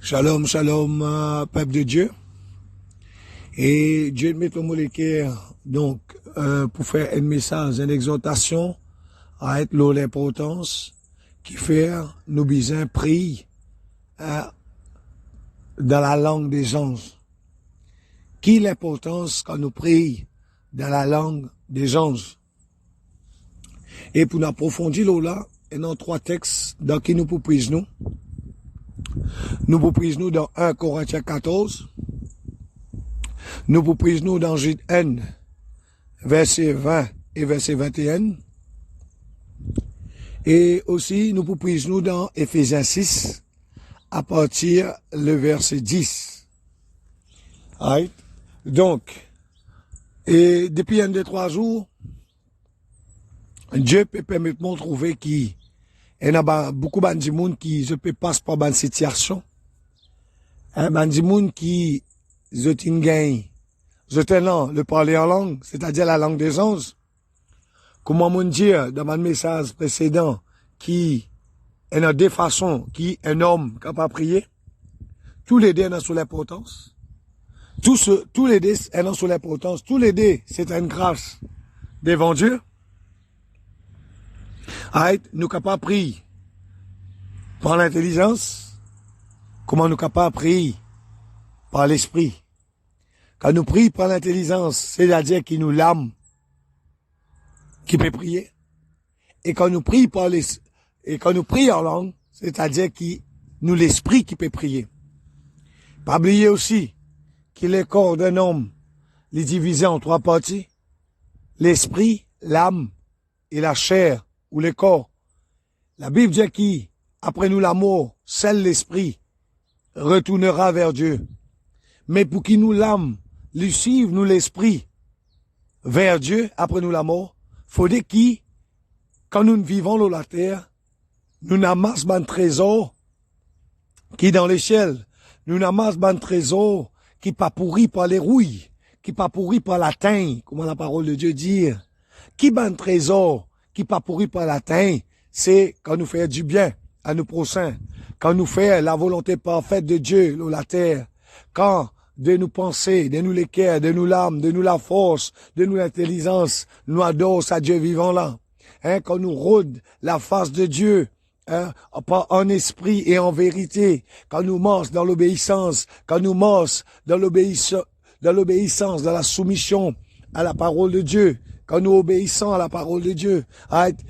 Shalom, shalom, peuple de Dieu. Et Dieu met le moléculaire, donc, pour faire un message, une exhortation à être l'importance qui fait nous besoin prier dans la langue des anges. Qui est l'importance quand nous prions dans la langue des anges? Et pour nous approfondir là, il y a trois textes dans qui nous pouvons nous pouvons dans 1 Corinthiens 14, nous pouvons dans Jude 1, verset 20 et verset 21, et aussi nous pouvons dans Ephésiens 6, à partir le verset 10. Right? Donc, et depuis un des 3 jours, Dieu peut permettre de trouver qu'il y a beaucoup de monde qui je peux passer par une situation. De monde qui je gagne, je le parler en langue, c'est-à-dire la langue des anges. Comment mon dire dans mon message précédent qui est dans deux façons, qui un homme capable de prier. Tous les deux sont sur l'importance. Tous les deux sont sur l'importance. Tous les deux, c'est une grâce devant Dieu. Nous capables de prier par l'intelligence. Comment nous capables de prier par l'esprit. Quand nous prions par l'intelligence, c'est-à-dire qu'il nous l'âme qui peut prier. Et quand nous prions par quand nous prions en langue, c'est-à-dire qu'il nous l'esprit qui peut prier. Pas oublier aussi qu'il est le corps d'un homme, il est divisé en 3 parties. L'esprit, l'âme et la chair ou le corps. La Bible dit qui, après nous la mort, seul l'esprit retournera vers Dieu. Mais pour qu'il nous l'âme, lui suive nous l'esprit vers Dieu, après nous la mort, faudrait qu'il, quand nous vivons sur la terre, nous n'amassons un trésor qui dans l'échelle, nous n'amassons un trésor qui pas pourri par les rouilles, qui pas pourri par la teinte, comme la parole de Dieu dit. Qui un trésor qui pas pourri par la teinte, c'est quand nous faisons du bien à nos prochains, quand nous faisons la volonté parfaite de Dieu sur la terre, quand de nous penser, de nous les cœurs, de nous l'âme, de nous la force, de nous l'intelligence, nous adorons à Dieu vivant là. Quand nous rôde la face de Dieu, en esprit et en vérité, quand nous marchons dans l'obéissance, quand nous marchons dans l'obéissance, dans la soumission à la parole de Dieu, quand nous obéissons à la parole de Dieu,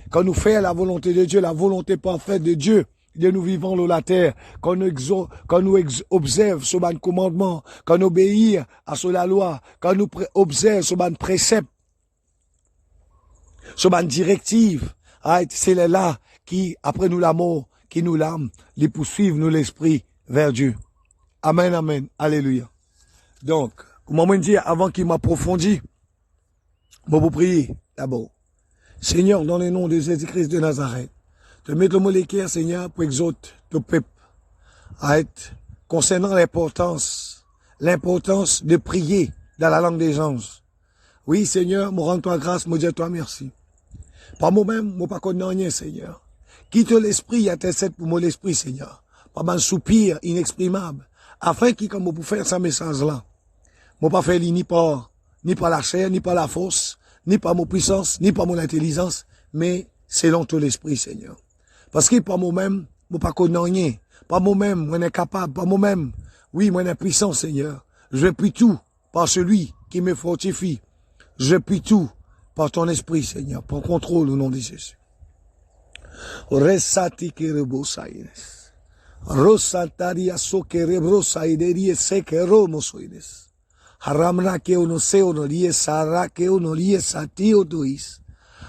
quand nous faisons la volonté de Dieu, la volonté parfaite de Dieu, de nous vivons sur la terre, quand nous observons ce ban commandement, quand nous obéissons à la loi, quand nous observons ce ban précepte, ce ban directive, c'est là qui, après nous la mort, qui nous l'âme, les poursuivent nous l'esprit vers Dieu. Amen, amen, alléluia. Donc, comment me dire, avant qu'il m'approfondisse, moi, vous prier d'abord. Seigneur, dans le nom de Jésus-Christ de Nazareth, te mettre le mot l'équerre, Seigneur, pour exhorter ton peuple à être concernant l'importance de prier dans la langue des anges. Oui, Seigneur, me rends toi grâce, me dis toi merci. Par moi-même, moi pas connais rien, Seigneur. Quitte l'esprit, intercède pour moi l'esprit, Seigneur. Par un soupir inexprimable, afin qu'il, comme vous faire ce message-là, moi pas faire ni par la chair, ni par la force, ni par mon puissance, ni par mon intelligence, mais selon tout l'esprit, Seigneur. Parce que par moi-même, moi pas connais rien. Par moi-même, moi n'est capable. Par moi-même, oui, moi n'est puissant, Seigneur. Je puis tout par celui qui me fortifie. Je puis tout par ton esprit, Seigneur. Prends contrôle au nom de Jésus. Resati kerebo saines. Rosataria so kerebro saiderie se keromo soines. Haramra que uno se uno lie sara que uno lie satio dois.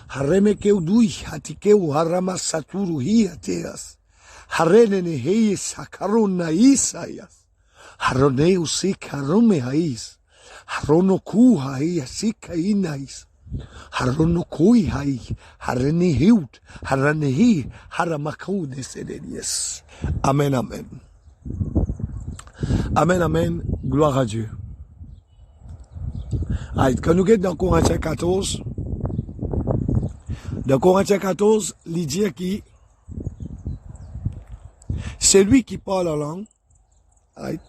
Hareme que udui hatike u harama saturu hi ateas. Harene ne hei sakarona isaias. Harone usik harome hais. Harono ku hai asika inais. Harono kui hai. Harene hiut. Harane hi. Haramakou desedenies. Amen, amen. Amen, amen. Gloire à Dieu. Quand nous sommes dans Corinthiens 14, il dit que celui qui parle la langue Right?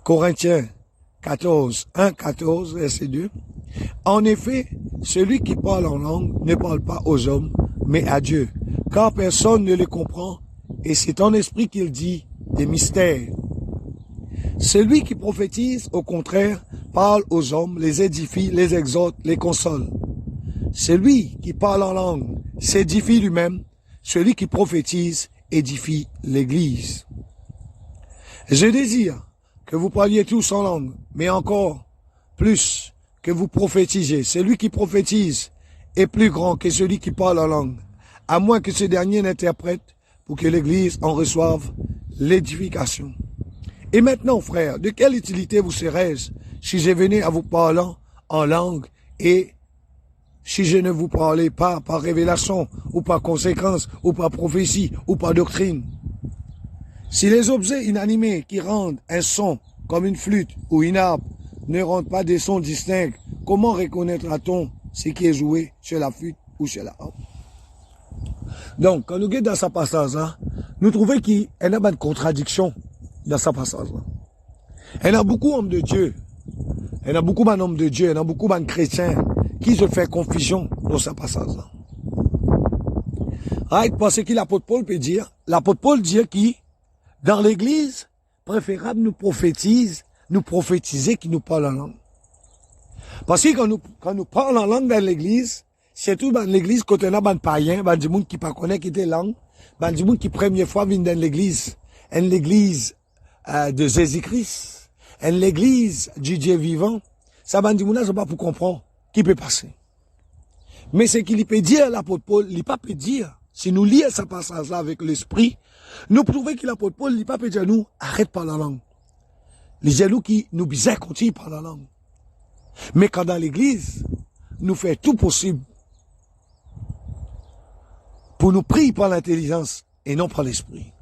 Corinthiens 14, 1, 14, verset 2. En effet, celui qui parle en langue ne parle pas aux hommes, mais à Dieu, car personne ne le comprend, et c'est en esprit qu'il dit des mystères. Celui qui prophétise, au contraire, parle aux hommes, les édifie, les exhorte, les console. Celui qui parle en langue s'édifie lui-même, celui qui prophétise édifie l'Église. Je désire que vous parliez tous en langue, mais encore plus que vous prophétisez. Celui qui prophétise est plus grand que celui qui parle en langue, à moins que ce dernier n'interprète pour que l'Église en reçoive l'édification. Et maintenant, frères, de quelle utilité vous serais-je si je venais à vous parlant en langue et si je ne vous parlais pas par révélation, ou par conséquence, ou par prophétie, ou par doctrine? Si les objets inanimés qui rendent un son, comme une flûte ou une harpe, ne rendent pas des sons distincts, comment reconnaîtra-t-on ce qui est joué sur la flûte ou sur la harpe? Donc, quand nous regardons dans ce passage-là, nous trouvons qu'il y a une contradiction dans ce passage-là. Il y a beaucoup d'hommes de Dieu, il y a beaucoup d'hommes de Dieu, il y a beaucoup de chrétiens qui se font confusion dans ce passage-là. Right? Parce que l'apôtre Paul peut dire, l'apôtre Paul dit qu'il dans l'église, préférable nous prophétiser qui nous parle en langue. Parce que quand nous parlons en langue dans l'église, surtout dans l'église, quand on a des païens, des gens qui ne connaissent pas des langues, des gens qui première fois viennent dans l'église, l'église de Jésus-Christ, l'église du Dieu vivant, ça va dire, c'est pas pour comprendre qui peut passer. Mais ce qu'il peut dire, l'apôtre Paul, il pas peut dire, si nous lisons ce passage-là avec l'esprit, nous trouvons que l'apôtre Paul, il pas peut dire nous, arrête par la langue. Les jaloux qui nous bisaient continuent par la langue. Mais quand dans l'église, nous faisons tout possible pour nous prier par l'intelligence et non par l'esprit.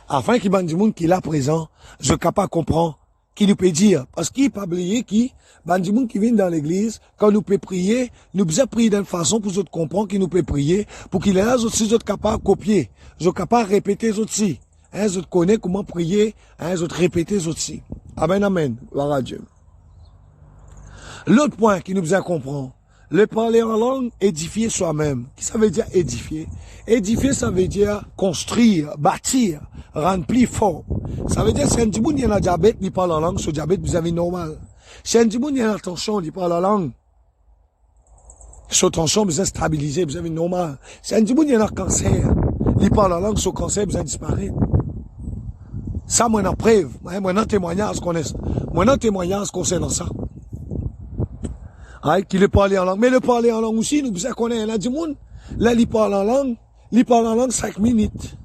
Afin qu'il y ait des gens qui là présent, je capable de comprendre qui nous peut dire. Parce qu'il ne pas oublier qui, des gens qui viennent dans l'église, quand nous peut prier, nous besoin prier d'une façon pour nous comprendre qui nous peut prier, pour qu'il ait là aussi, nous capable de copier, nous capable de répéter aussi. Nous connaissons comment prier, nous répéter aussi. Amen, amen. Gloire à Dieu. L'autre point qui nous besoin comprendre, le parler en langue, édifier soi-même. Qu'est-ce que ça veut dire édifier? Édifier, ça veut dire construire, bâtir, rendre plus fort. Ça veut dire, si un petit monde, il y a un diabète, il parle en langue, ce diabète, vous avez normal. Si un petit monde, il y a une tension, il parle en langue, ce tension, vous avez stabilisé, vous avez normal. Si un petit monde, il y a un cancer, il parle en langue, ce cancer, vous avez disparu. Ça, moi, en preuve, moi, en témoignage, concernant ça. Qui le parle en langue. Mais le parler en langue aussi, nous besoin qu'on ait un du monde. Là, il parle en langue 5 minutes.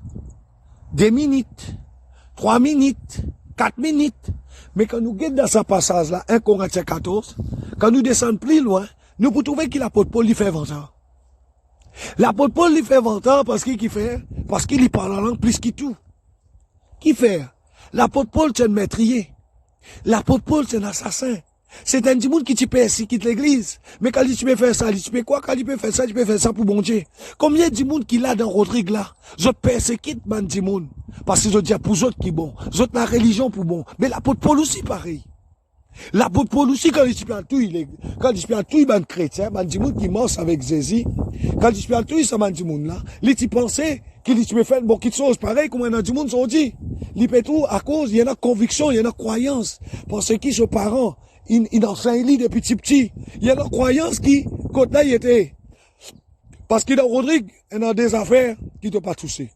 2 minutes. 3 minutes. 4 minutes. Mais quand nous guettons dans ce passage-là, 1 Corinthiens 14, quand nous descendons plus loin, nous pouvons trouver que l'apôtre Paul, il fait 20 ans. L'apôtre Paul, il fait 20 ans parce qu'il fait, parce qu'il parle en langue plus qu'il tout. Qui fait? L'apôtre Paul, c'est un meurtrier. L'apôtre Paul, c'est un assassin. C'est un petit monde qui quitte l'église. Mais quand il peut faire ça, il peut quoi? Quand il peut faire ça pour bon Dieu. Combien de monde qui l'a dans Rodrigue là? Je persécute man petit monde. Parce que je dis pour eux qui bon. Je la religion pour bon. Mais l'apôtre Paul aussi pareil. L'apôtre Paul aussi, quand il se parle tout, il est chrétien, man petit monde qui mange avec Jésus. Quand il se parle tout, ça man petit monde là. Il pensait qu'il peut faire bon quelque chose pareil comme un petit monde sont dit. Il peut tout à cause, il y en a conviction, il y en a croyance. Parce que ses parents, il enseigne depuis petit. Il y a une croyance qui, quand là, il était. Parce qu'il y a Rodrigue, il y a des affaires qui ne t'ont pas touché.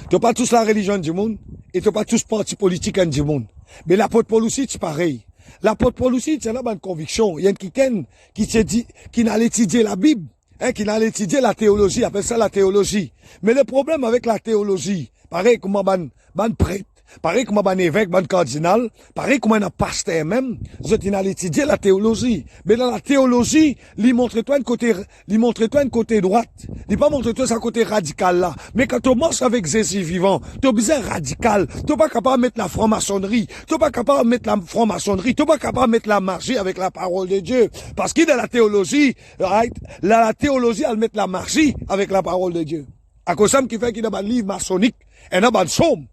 Tu n'as pas tous la religion du monde, et tu n'as pas tous parti politique du monde. Mais l'apôtre Paul aussi, c'est pareil. L'apôtre Paul aussi, c'est là une conviction. Il y a quelqu'un qui s'est dit, qui n'a étudié la Bible, qui n'a étudié la théologie, appelle ça la théologie. Mais le problème avec la théologie, pareil comme un prêtre, pareil comme un évêque, un cardinal, pareil comme un pasteur même, je t'ai étudié la théologie. Mais dans la théologie, il montre-toi un côté droite. Il pas montre-toi un côté radical là. Mais quand tu marches avec Jésus vivant, tu es besoin radical. Tu pas capable de mettre la franc-maçonnerie. Tu pas capable de mettre la franc-maçonnerie. Tu pas capable de mettre la magie avec la parole de Dieu. Parce que dans la théologie, la théologie, elle met la magie avec la parole de Dieu. À cause de ça, qui fait qu'il y a un livre maçonnique, et il y a un psaume.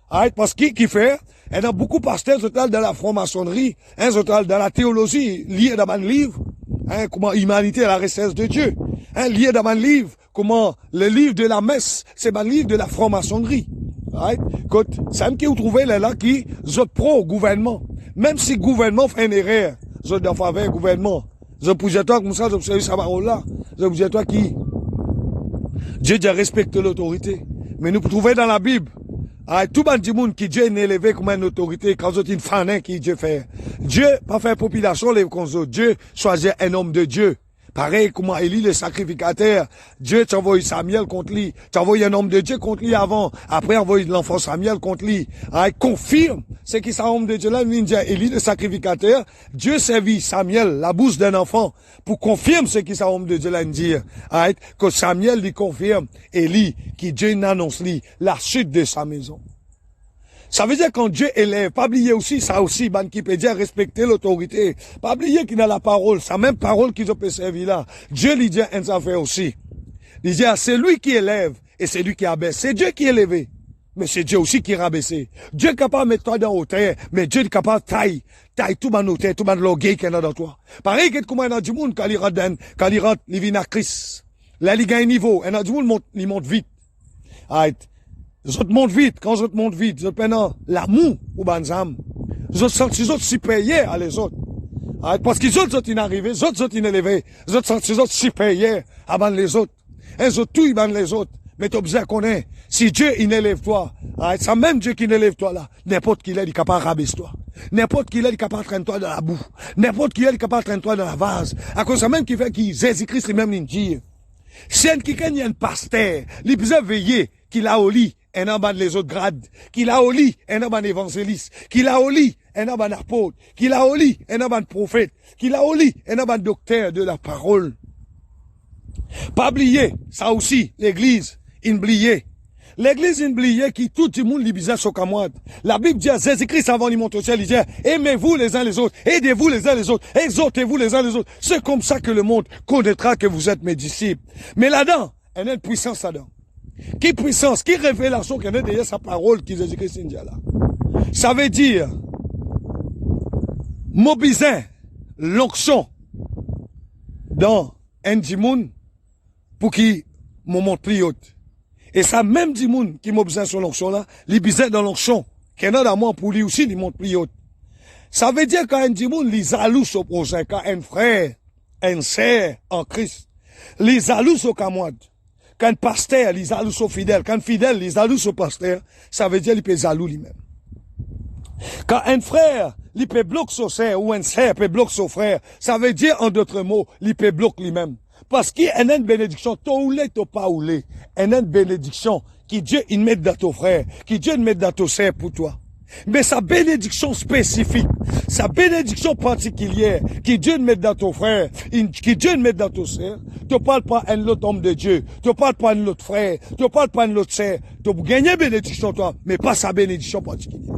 Parce qui fait, il y a beaucoup de pasteurs total de la franc-maçonnerie, total de la théologie, lié dans un livre, comment l'humanité est la richesse de Dieu. Lié dans un livre, comment le livre de la messe, c'est un livre de la franc-maçonnerie. Quand, c'est qui vous trouvez là qui, sont pro-gouvernement. Même si le gouvernement fait une erreur, sont en faveur du gouvernement. Je pour toi comme ça, je observe sa parole là. Je pour toi qui, Dieu respecte l'autorité. Mais nous trouvons dans la Bible, tout le monde qui Dieu est élevé comme une autorité, quand c'est une fanin qui Dieu fait. Dieu, pas faire population, les comme Dieu choisit un homme de Dieu. Pareil, comment Élie le sacrificateur, Dieu t'envoie Samuel contre lui, t'envoie un homme de Dieu contre lui avant, après envoie l'enfant Samuel contre lui. Confirme, c'est qui ça homme de Dieu là, Élie le sacrificateur, Dieu servit Samuel, la bouche d'un enfant, pour confirmer ce qui ça homme de Dieu là, dire, que Samuel lui confirme, Élie, qui Dieu annonce lui, la chute de sa maison. Ça veut dire quand Dieu élève, pas oublier aussi, ça aussi, ban qui peut dire respecter l'autorité. Pas oublier qu'il a la parole, sa même parole qu'ils ont servir là. Dieu lui dit une affaire aussi. Il dit, c'est lui qui élève et c'est lui qui abaisse. C'est Dieu qui est élevé. Mais c'est Dieu aussi qui est rabaissé. Dieu est capable de mettre toi dans hauteur, mais Dieu est capable de tailler tout dans hauteur, tout dans l'orgueil qu'il y a dans toi. Pareil que comment il y a du monde quand il rentre, il vient à Christ. Là, il gagne niveau. Il y a du monde, il monte vite. Je te monte vite, quand je te monte vite, je te prends l'amour au banzam. Je sens que les autres supérieurs à les autres. Parce qu'ils autres sont inarrivés, les autres sont inélevés. Les autres sont les autres supérieurs avant les autres. Les autres tout, ils bandent les autres. Mais tu as besoin qu'on ait. Si Dieu, il élève toi, c'est même Dieu qui élève toi là. N'importe qui est, il est capable de rabaisser toi. N'importe qui est, il est capable de traîner toi dans la boue. N'importe qui est, il est capable de traîner toi dans la vase. À cause de ça même qui fait qu'il Jésus-Christ lui-même il dit. Si un qui gagne un pasteur, il peut veiller qu'il a au lit. Un en bas les autres grades, qu'il a au lit, un en bas évangéliste, qu'il a au lit, un en bas apôtre, qu'il a au lit, un en bas prophète, qu'il a au lit, un en bas docteur de la parole. Pas oublier, ça aussi, l'église, oubliée. L'église oubliée qui tout le monde libisa sur camoide. La Bible dit à Jésus-Christ avant il monte au ciel, il dit, aimez-vous les uns les autres, aidez-vous les uns les autres, exhortez-vous les uns les autres. C'est comme ça que le monde connaîtra que vous êtes mes disciples. Mais là-dedans, il y a une puissance là-dedans. Qui puissance, qui révélation qu'il y a derrière sa parole qui Jésus-Christ dit là. Ça veut dire, mobiliser l'onction dans un dimoun pour qu'il me montre plus haute. Et ça même dimoun qui mobilise sur l'onction là, il bizarre dans l'onction, qui est dans moi pour lui aussi, il montre plus haute. Ça veut dire quand un dimoun, il jaloux au prochain, quand un frère, un sœur en Christ, il jaloux au camarade. Quand un pasteur, il jaloux au fidèle. Quand un fidèle, il jaloux au pasteur, ça veut dire qu'il peut jaloux lui-même. Quand un frère, il peut bloquer son sœur, ou un sœur peut bloquer son frère, ça veut dire, en d'autres mots, il peut bloquer lui-même. Parce qu'il y a une bénédiction, t'as oulé, t'as pas oulé. Il y a une bénédiction qui Dieu, il met dans ton frère, qui Dieu met dans ton sœur pour toi. Mais sa bénédiction spécifique, sa bénédiction particulière, qui Dieu met dans ton frère, qui Dieu met dans ton sœur, tu parles pas à un autre homme de Dieu, tu parles pas à un autre frère, tu parles pas à un autre sœur, tu gagnes bénédiction toi, mais pas sa bénédiction particulière.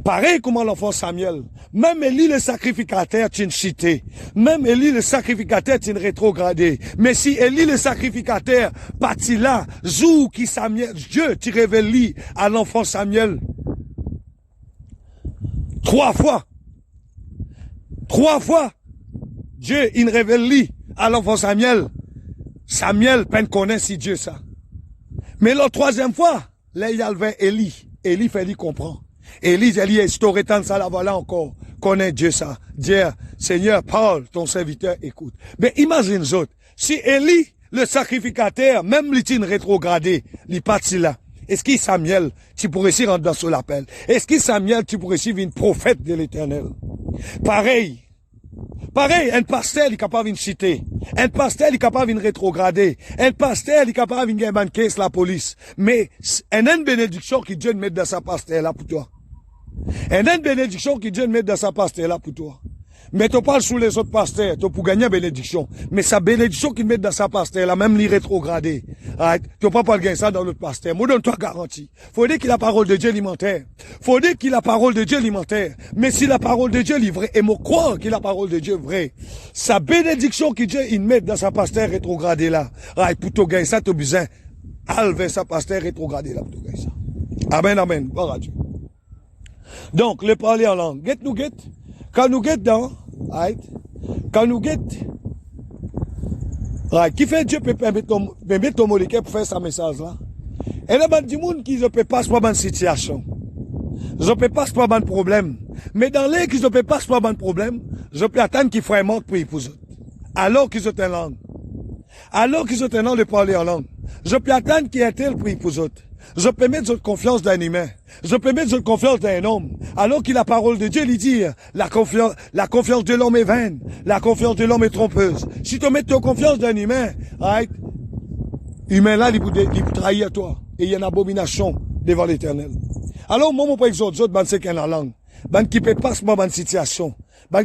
Pareil comme l'enfant Samuel, même Élie le sacrificateur, tu une cité, même Élie le sacrificateur, tu une rétrogradé. Mais si Élie le sacrificateur, parti là, jour qui Samuel, Dieu, tu révèles à l'enfant Samuel, 3 fois. 3 fois. Dieu, il révèle lui à l'enfant Samuel. Samuel, peine connaît si Dieu ça. Mais la 3e fois, là, il y a le Élie. Élie fait lui comprendre. Élie, il dit, instauré tant ça, là, voilà encore. Connaît Dieu ça. Dire, Seigneur, parle, ton serviteur écoute. Mais imagine autres. Si Élie, le sacrificateur, même l'utile rétrogradé, il parti là. Est-ce qu'il Samuel, tu pourrais s'y rentrer dans son appel? Est-ce qu'il Samuel, tu pourrais suivre une prophète de l'Éternel? Pareil. Pareil, un pasteur, il est capable d'une cité. Un pasteur, il est capable d'une rétrogradée. Un pasteur, il est capable d'une gagne caisse la police. Mais, il y a une bénédiction qui Dieu met dans sa pasteur là pour toi. Il y a une bénédiction qui Dieu met dans sa pasteur là pour toi. Mais tu parles sous les autres pasteurs, tu pour gagner bénédiction. Mais sa bénédiction qu'il met dans sa pasteur, là, même les rétrogradés. Tu peux pas gagner ça dans l'autre pasteur. Moi, donne-toi garantie. Faut dire qu'il a la parole de Dieu alimentaire. Faut dire qu'il a la parole de Dieu alimentaire. Mais si la parole de Dieu est vraie, et moi croire qu'il a la parole de Dieu vraie, sa bénédiction qu'il Dieu, il met dans sa pasteur rétrogradé là. Pour te gagner ça, tu as besoin, vers sa pasteur rétrogradé là, pour te gagner ça. Amen, amen. Gloire à Dieu. Donc, le parler en langue. Get nous get. Quand nous get dans, right? Quand nous get, right? Qui fait Dieu peut permettre ton molécule pour faire sa message là? Et là, il y a des gens qui ne peuvent pas se prendre une situation. Ils ne peuvent pas se prendre un problème. Mais dans les qui ne peuvent pas se prendre un problème, je peux attendre qu'ils fassent mort pour eux. Alors qu'ils ont une langue. Alors qu'ils ont un langue de parler en langue. Je peux attendre qu'il y ait un tel pour eux. Je peux mettre de confiance d'un humain. Je peux mettre de confiance d'un homme. Alors que la parole de Dieu lui dit, la confiance de l'homme est vaine. La confiance de l'homme est trompeuse. Si tu mets ta confiance d'un humain, right, humain là, il peut trahir à toi. Et il y a une abomination devant l'éternel. Alors, moi, par exemple, c'est qu'il y a une langue. Qui peut pas se prendre une situation.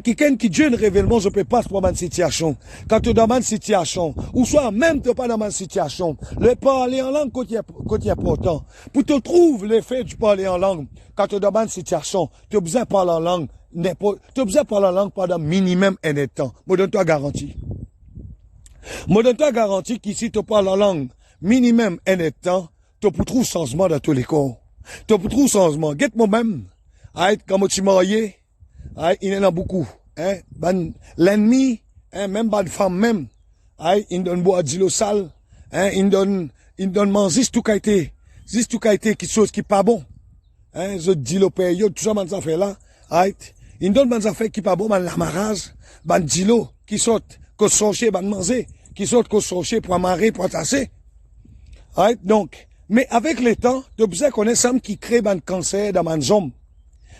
Qui Dieu ne révèlement, je peux pas se prendre une situation. Quand tu es dans une situation, ou soit même tu n'es pas dans une situation, le parler en langue, quand il est important. Pour te trouver l'effet du parler en langue, quand tu es dans une situation, tu as besoin de parler en langue, tu as besoin de parler en langue pendant minimum un temps. Moi, donne-toi garantie. Moi, donne-toi garantie qu'ici, tu parles en langue, minimum un temps, tu peux trouver changement dans tous les corps. Tu peux trouver changement. Guette-moi même. Comme tu marié, il y en a beaucoup. L'ennemi, même bonne femme même, il donne boire de l'eau sale, il donne manger tout qualité, quelque chose qui pas bon. Je dis le pays, tout ça, man, ça fait là, il donne des affaires qui pas bon, man, l'amarrage, ban dilo, qui saute, que soncher, ban manger, qui saute, que soncher pour amarrer, pour tasser. Donc, mais avec le temps, tu as besoin de connaître ça qui crée un cancer dans mon homme.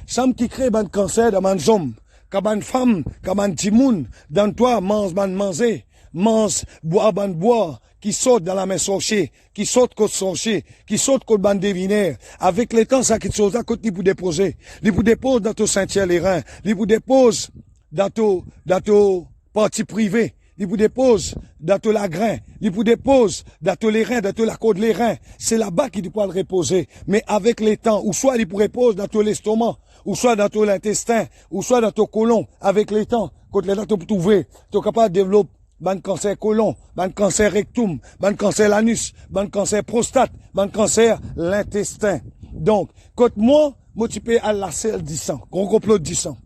Ça qui crée un cancer dans mon homme. Comme une femme, comme un timoun, dans toi, manger, boire, qui saute dans la main sonchée, qui saute côté sonché, qui saute côté bande devinaire. Avec le temps, ça qui te chose là, côté pour déposer. Il vous dépose dans ton Saint-Thierry les reins. Il vous dépose dans ton parti privé. Il vous dépose dans ton lagrin. Il vous dépose dans ton les reins, dans ton la côte les reins. C'est là-bas qu'il doit le reposer. Mais avec le temps, ou soit il vous repose dans ton l'estomac, ou soit dans ton intestin, ou soit dans ton côlon. Avec le temps, quand les temps tu peux trouver, tu es capable de développer ban cancer côlon, ban cancer rectum, ban cancer l'anus, ban cancer prostate, ban cancer l'intestin. Donc, quand moi tu peux à la selle du sang, gros complot du sang.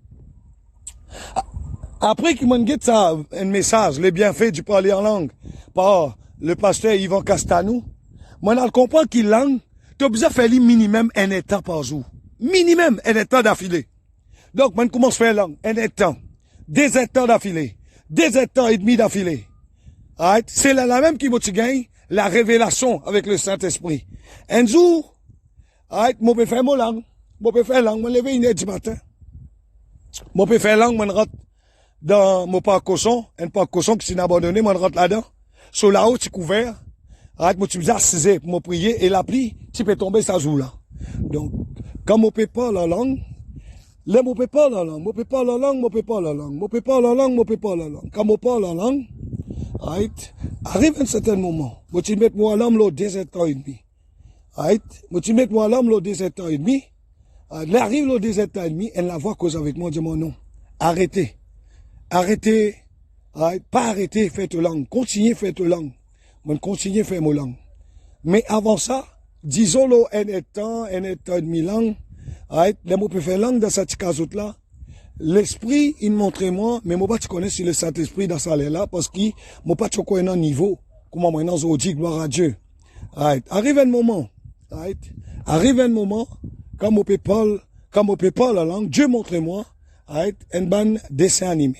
Après qu'il m'a dit ça, un message, les bienfaits du parler en langue, par le pasteur Yvan Castanou, moi, je comprends qu'il langue, tu as besoin de faire minimum un état par jour. Minimum un état d'affilée. Donc, moi, je commence à faire langue, un état, des états d'affilée, des états et demi d'affilée. C'est la même qui m'a gagné la révélation avec le Saint-Esprit. Un jour, moi, je peux faire mon langue, moi, je peux faire langue, moi, je me lever 1h du matin. Moi, je peux faire langue, moi, je rentre dans mon parc cochon, un parc cochon qui s'est abandonné, moi, je rentre là-dedans. Sur là-haut, tu couvert. Moi, tu me assisé pour me prier, et la pluie, tu peux tomber ça joue là. Donc, quand moi, je peux pas la langue, là, moi, je peux pas la langue, moi, je peux pas la langue, moi, je peux pas la langue, moi, je peux pas la langue, moi, je peux pas la langue. Quand moi, je parle la langue, arrive un certain moment, moi, tu mets moi à l'âme, là, 17 ans et demi. Moi, tu mets moi à l'âme, là, 17 ans et demi. Là, arrive, là, 17 ans et demi, elle la voit cause avec moi, dis-moi non. Arrêtez. Arrêtez. Pas arrêter, faites langue. Continuez, faites langue. Moi, continuez, faites mon langue. Mais avant ça, disons-le, un état et demi langue. Là, moi, je faire langue dans cette case-là. L'esprit, il montre moi, mais moi, pas, tu connais si le Saint-Esprit dans ça là, parce qu'il, moi, pas, tu connais un niveau. Comment maintenant, je dis, gloire à Dieu. Arrive un moment. Arrive un moment, quand moi, je parle la langue, Dieu montre-moi, un ban dessin animé.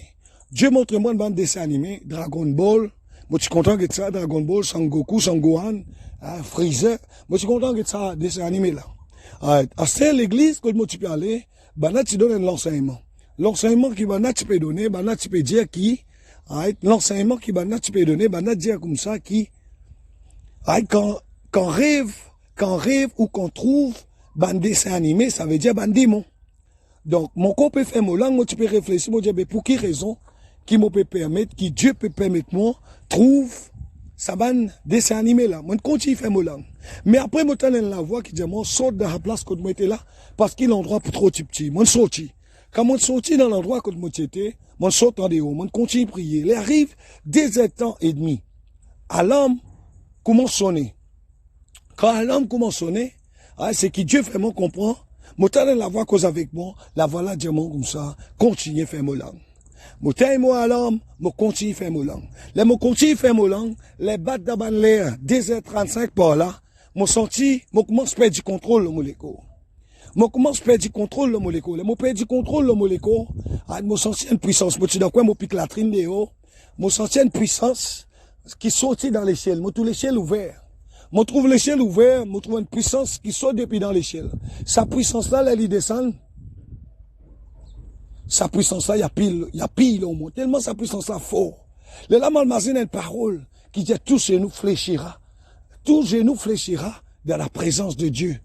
Dieu montre-moi un ban dessin animé, Dragon Ball. Moi, je suis content que ça, Dragon Ball, Sangoku, Sangohan, Freezer. Moi, je suis content que ça, dessin animé là. À c'est l'église, quand moi, tu peux aller, ben là, tu donnes l'enseignement. L'enseignement qui ben là, tu peux donner, ben là, tu peux dire qui, l'enseignement qui ben là, tu peux donner, ben là, dire comme ça, qui, quand rêve ou qu'on trouve, ben dessin animé, ça veut dire ben démon. Donc, mon corps peut faire mon langue, moi, tu peux réfléchir, moi, dire, mais pour quelle raison, qui me peut permettre, qui Dieu peut permettre moi, trouve, ça ban dessin animé là. Moi, je continue à faire mon langue. Mais après, moi, t'as la voix qui dit, moi, saute dans la place quand moi, j'étais là, parce qu'il est l'endroit pour trop petit. Moi, je sorti. Quand moi, je sorti dans l'endroit quand moi, j'étais, moi, je saute en dehors, moi, je continue à prier. Il arrive 17 ans et demi. Alarme commence à sonner. Quand l'alarme commence à sonner, Ah, c'est que Dieu fait mon comprend. Moi, t'as la voix cause avec moi, la voix là, diamant comme ça, continue faire mon langue. Moi, t'as moi à l'homme, moi, continue faire mon langue. Les mots continue faire mon langue, les battes d'Aban l'air, 2h35 par là, moi senti, moi commence à perdre du contrôle, le molécule. Moi commence à perdre du contrôle, le molécule. Moi perdre du contrôle, le molécule. Ah, moi senti une puissance. Moi, tu sais quoi, moi pique la trine de haut. Moi senti une puissance qui sortit dans l'échelle. Moi, tout l'échelle ouvert. Moi, trouve l'échelle ouverte, moi, trouve une puissance qui sort depuis dans l'échelle. Sa puissance-là, elle descend. Sa puissance-là, il y a pile au monde. Tellement sa puissance-là fort. Le lame almazine une parole qui dit tout genou fléchira. Tout genou fléchira dans la présence de Dieu.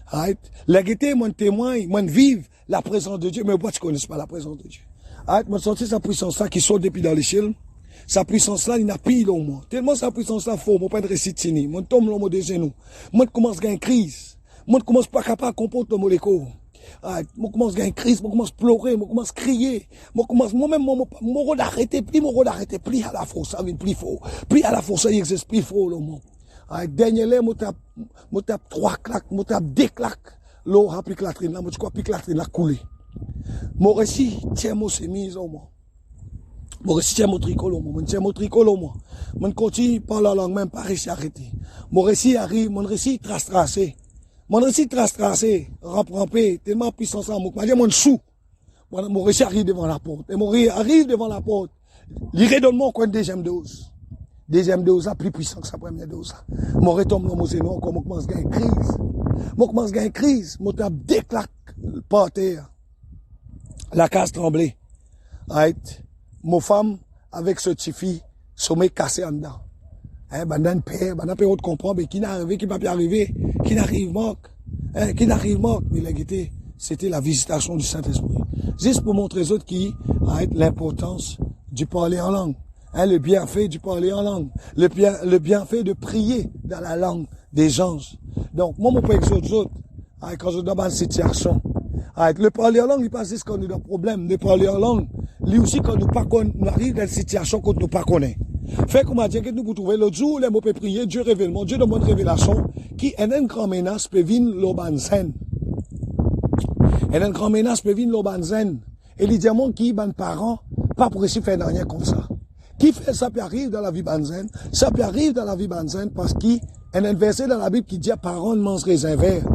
Right? La gaieté, moi, témoigne, moi, vive la présence de Dieu. Mais pourquoi tu connais pas la présence de Dieu? Right? Moi, senti sa puissance-là qui sort depuis dans l'échelle. Sa puissance-là, il n'a pile au moins. Tellement sa puissance-là fort, moi, pas de récitini. Moi, tombe l'homme des genoux. Moi, commence à gagner crise. Moi, commence pas capable de comporter le molécule. Moi, commence à gagner crise. Moi, commence à pleurer. Moi, commence à crier. Moi-même, mon rôle d'arrêter plus à la force. Ça vient plus fort. Plus à la force, ça existe plus fort, le monde. Dernier, moi, tape 3 claques. Moi, tape 2 claques. L'eau a piqué la trine là. Moi, tu crois, piqué la trine là, coulé. Mon récit, tiens, moi, c'est mis au moins. Mon récit tient mon tricolo, moi. Tiens mon tricolo, moi. Mon continue par la langue, même pas réussi à arrêter. Mon récit arrive, mon récit trace-tracé. Mon récit trace-tracé, rampé, tellement puissant ça, moi. Je mon sou. Mon récit arrive devant la porte. Et mon récit arrive devant la porte. Il redonne moi une deuxième dose. Deuxième dose, plus puissant que sa première dose. Mon retombe dans mon zénon, encore, moi commence à gagner crise. Moi commence à gagner crise. Moi tape des claques par terre. La case tremblée. Right? Mon femme, avec ce petit fille, sommet cassé en dedans. Hein, bandan père, on comprend, mais qui n'arrive, qui pas pu arriver, qui n'arrive manque, hein, qui n'arrive manque, mais la gaieté, c'était la visitation du Saint-Esprit. Juste pour montrer aux autres qui, hein, l'importance du parler en langue, hein, le bienfait du parler en langue, le bienfait de prier dans la langue des anges. Donc, moi, mon père, aux autres, hein, quand je suis dans une situation, hein, le parler en langue, il passe juste quand on est dans un problème, le parler en langue, lui aussi, quand nous arrivons dans une situation qu'on ne pas connaît. Fait comme a dit que nous pouvons trouver l'autre jour, les mots peut prier, Dieu révèle, mon Dieu demande révélation, qui est une grande menace peut venir l'obanzen. Une grande menace peut venir l'obanzen. Et les diamants qui, ben, parents, pas pour essayer de faire rien comme ça. Qui fait ça peut arriver dans la vie banzen? Ça peut arriver dans la vie banzen parce qu'il y a un verset dans la Bible qui dit, parents ne mangent raisin vert.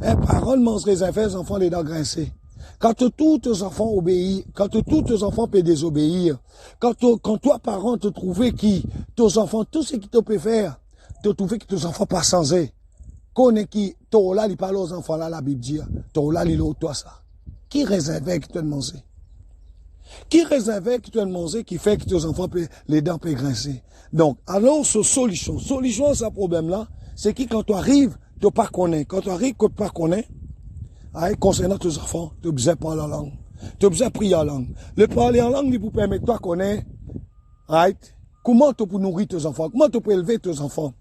Hein, parents ne mangent raisin vert, les enfants les dents grincées. Quand tous tes enfants obéissent, quand tous tes enfants peuvent désobéir, quand toi, parent, te trouves qui, tes enfants, tout ce qu'ils te peuvent faire, te trouver que tes enfants pas sans eux. Connais qui, toi là, il parle aux enfants là, la Bible dit, toi là, il est toi ça. Qui réservait qui te manger? Qui réservait qui te manger, qui fait que tes enfants les dents peuvent grincer? Donc, alors, solution, à ce problème-là, c'est qui, quand tu arrives, tu pas connais. Quand tu arrives, tu pas connais, concernant tes enfants, tu as besoin de parler en langue. Tu as besoin de prier en langue. Le parler en langue, il vous permet de toi connaître, comment tu peux nourrir tes enfants, comment tu peux élever tes enfants.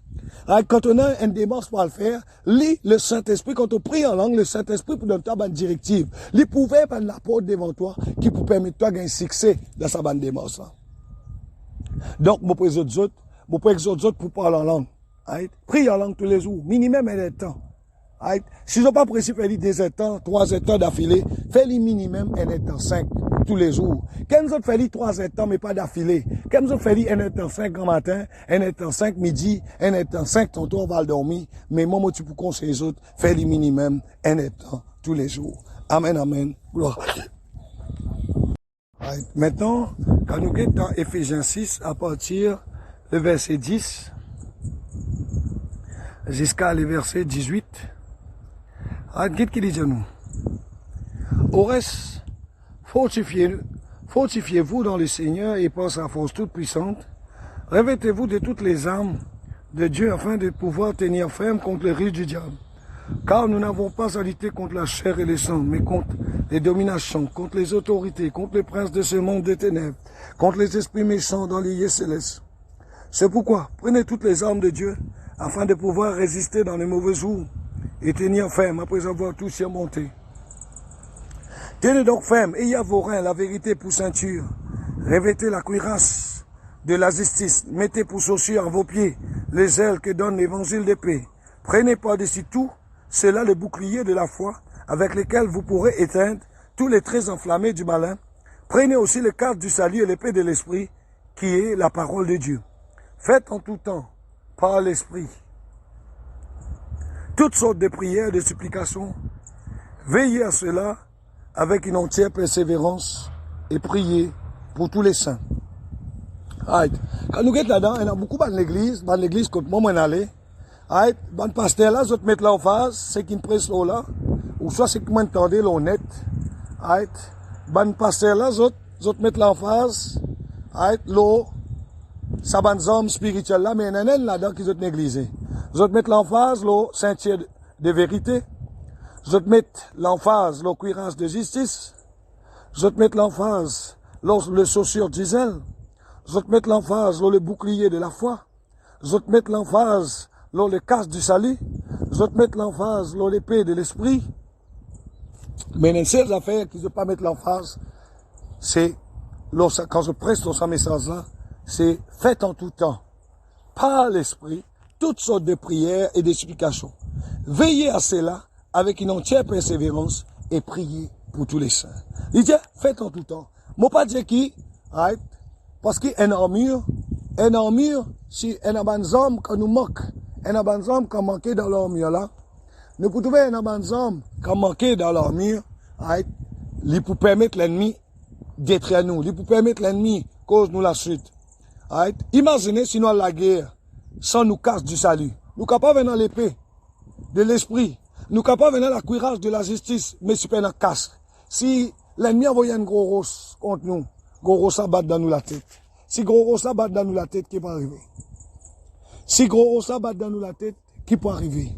Quand on a une démarche pour le faire, le Saint-Esprit, quand on prie en langue, le Saint-Esprit peut donner une directive. Il pouvait prendre la porte devant toi, qui peut permettre de toi gagner succès dans sa bande démarche là. Donc, mon prie aux autres pour parler en langue. Prie en langue tous les jours, minimum un temps. Si ils n'ont pas précis faire 2 temps, 3 temps d'affilée, fais-les minimum 1 temps 5 tous les jours. Quand nous autres fait 3 temps, mais pas d'affilée. Quand nous autres fait 1 temps 5 en matin, 1 temps 5 midi, 1 temps 5 tantôt on va le dormir. Mais moi, tu peux conseiller les autres, fais-les minimum 1 temps tous les jours. Amen, amen. Gloire. Maintenant, quand nous sommes dans Éphésiens 6, à partir du verset 10, jusqu'à le verset 18, qu'est-ce qu'il dit à nous? Au reste, fortifiez-vous dans le Seigneur et par sa force toute puissante. Revêtez-vous de toutes les armes de Dieu afin de pouvoir tenir ferme contre les risques du diable. Car nous n'avons pas à lutter contre la chair et le sang, mais contre les dominations, contre les autorités, contre les princes de ce monde des ténèbres, contre les esprits méchants dans les lieux célestes. C'est pourquoi, prenez toutes les armes de Dieu afin de pouvoir résister dans les mauvais jours et tenir ferme après avoir tout surmonté. Tenez donc ferme, ayez à vos reins la vérité pour ceinture. Revêtez la cuirasse de la justice. Mettez pour chaussures à vos pieds les ailes que donne l'évangile de paix. Prenez par-dessus tout c'est là le bouclier de la foi avec lequel vous pourrez éteindre tous les traits enflammés du malin. Prenez aussi le cadre du salut et l'épée de l'esprit qui est la parole de Dieu. Faites en tout temps, par l'esprit, toutes sortes de prières et de supplications. Veillez à cela avec une entière persévérance et priez pour tous les saints. Right. Quand nous sommes là-dedans, il y a beaucoup dans l'église comme moi, je suis allé. Right. Bon pasteur là, je vais mettre là en face, c'est qui me presse là, ou soit c'est qui m'entendait l'honnête. Right. Bon pasteur là, je vais mettre là en face, right. L'eau, ça ban hommes spirituels là, mais il y en a là-dedans qui sont négligés. Je vais mettre là en face, l'eau, ceinture de vérité. Je vais mettre là en face, l'eau, cuirasse de justice. Je vais mettre là en face, le chaussure du zèle. Je vais te mettre l'emphase, le bouclier de la foi. Je vais te mettre l'emphase, le casque du salut. Je vais te mettre l'emphase, l'épée de l'esprit. Mais une seule affaire qui ne veut pas mettre l'emphase, c'est, quand je presse ce message-là, c'est faites en tout temps, par l'esprit, toutes sortes de prières et d'explications. Veillez à cela avec une entière persévérance et priez pour tous les saints. Il dit, faites en tout temps. Moi pas dire qui, right? Parce qu'un armure, si un homme qui nous moque, un homme qui manque dans l'armure là, nous pouvons trouver un homme qui manque dans l'armure, il peut permettre l'ennemi d'être à nous, il peut permettre l'ennemi cause nous la suite. Imaginez si nous avons la guerre sans nous casse du salut. Nous capables dans l'épée de l'esprit, nous capables dans la cuirasse de la justice, mais si pas dans casse. Si l'ennemi envoie un gros rosse contre nous, gros rossa bat dans nous la tête. Si gros rossa bat dans nous la tête, qui peut arriver? Si gros rossa bat dans nous la tête, qui peut arriver?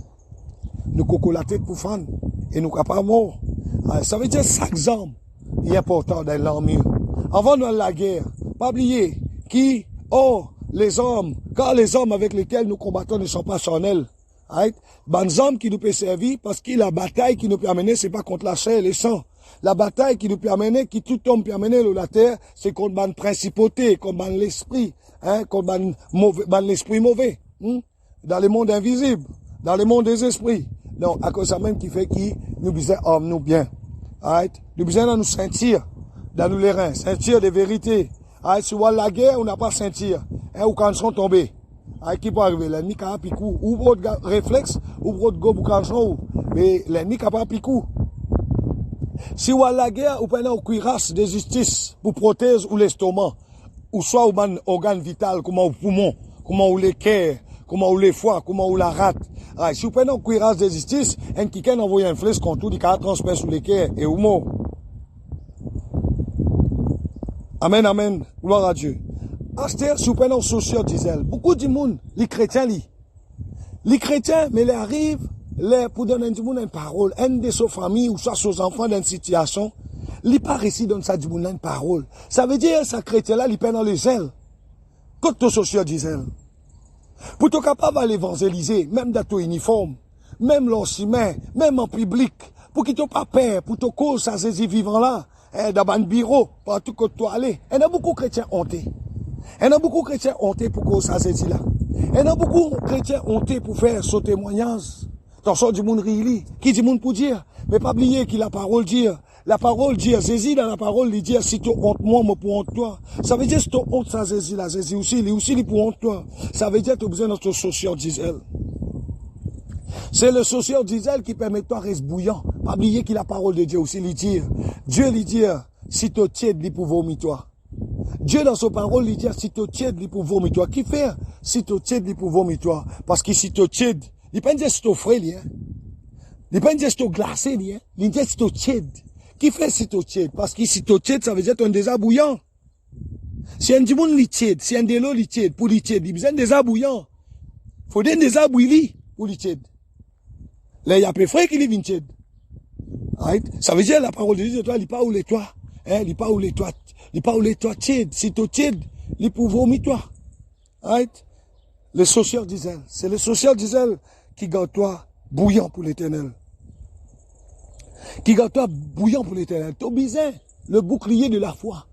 Nous coco la tête pour fan et nous capables mort. Ça veut dire chaque arme est important dans l'armure. Avant de la guerre, pas oublier qui, les hommes, car les hommes avec lesquels nous combattons ne sont pas charnels. Les hommes qui nous peuvent servir parce que la bataille qui nous peut amener, c'est pas contre la chair et le sang. La bataille qui nous peut amener, qui tout homme peut amener la terre, c'est contre la principauté, contre l'esprit, contre l'esprit mauvais, dans le monde invisible, dans le monde des esprits. Donc, à cause de ça même qui fait qui nous besoin homme nous bien. Nous besoin de nous sentir, dans nous les reins, sentir des vérités. Si on a la guerre, on n'a pas sentir, ou quand ils sont tombés. Qui peut arriver? L'ennemi qui a un picou, ou votre réflexe, ou votre go boucanchon, mais l'ennemi qui a pas un picou. Si vous avez la guerre, vous prenez une cuirasse de justice pour prothèse ou l'estomac, ou soit un organe vital, comme un poumon, comme un les cœurs, comme un les foie, comme un la rate. Si vous prenez une cuirasse de justice, un qui envoie une flèche contre tout, il a transperce sur les cœurs et ou mort. Amen, amen. Gloire à Dieu. Acheter, si vous prenez une chaussure d'Israël, beaucoup de monde, les chrétiens, mais ils arrivent, pour donner une parole, un de ses familles ou soit ses enfants dans une situation, il pas réussi dans ça une parole. Ça veut dire, ça chrétien là, il peine dans les ailes. Quand tu chaussure d'Israël. Pour être capable d'évangéliser, même dans ton uniforme, même l'enseignement, même en public, pour qu'il t'ait pas peur, pour te cause à ces vivants là, dans un bureau, partout que tu aller. Il y a beaucoup de chrétiens hontés. Il y a beaucoup de chrétiens hontés pour cause à ces là. Il y a beaucoup de chrétiens hontés pour faire ce témoignage. Dans ce du monde réili, qui dit monde pour dire, mais pas oublier qu'il la parole dire. La parole dire, Jésus dans la parole, il dit, si tu honte moi, moi pour honte toi. Ça veut dire, si tu honte ça, Jésus, là, Jésus aussi, il pour honte toi. Ça veut dire, tu as besoin de notre social diesel. C'est le social diesel qui permet de toi rester bouillant. Pas oublier qu'il la parole de Dieu aussi, il dit, Dieu lui dit, si tu tiède, il pour vomir toi. Dieu dans sa parole, il dit, si tu tiède, il pour vomir toi. Qui fait, si tu tiède, il pour vomir toi? Parce que si tu tiède, il ne peut pas dire si tu frais, il ne peut pas dire si tu glacé, il dit si tu tiède. Qui fait si tu tiède? Parce que si tu tiède, ça veut dire que tu es déjà bouillant. Si un dimon li tiède, si un de l'eau li tiède, pour li tiède, il besoin déjà bouillant. Faut donner déjà bouilli pour li tiède. Là, il y a peu frais qui li vient tiède. Ça veut dire la parole de Dieu, toi, il pas où les toi. Il pas où les toi. Il pas où les toi tiède. Si tu tiède, il pour vomir toi. Le social d'Israël. C'est le social d'Israël qui garde toi bouillant pour l'éternel. Qui garde toi bouillant pour l'éternel. Tu as besoin le bouclier de la foi.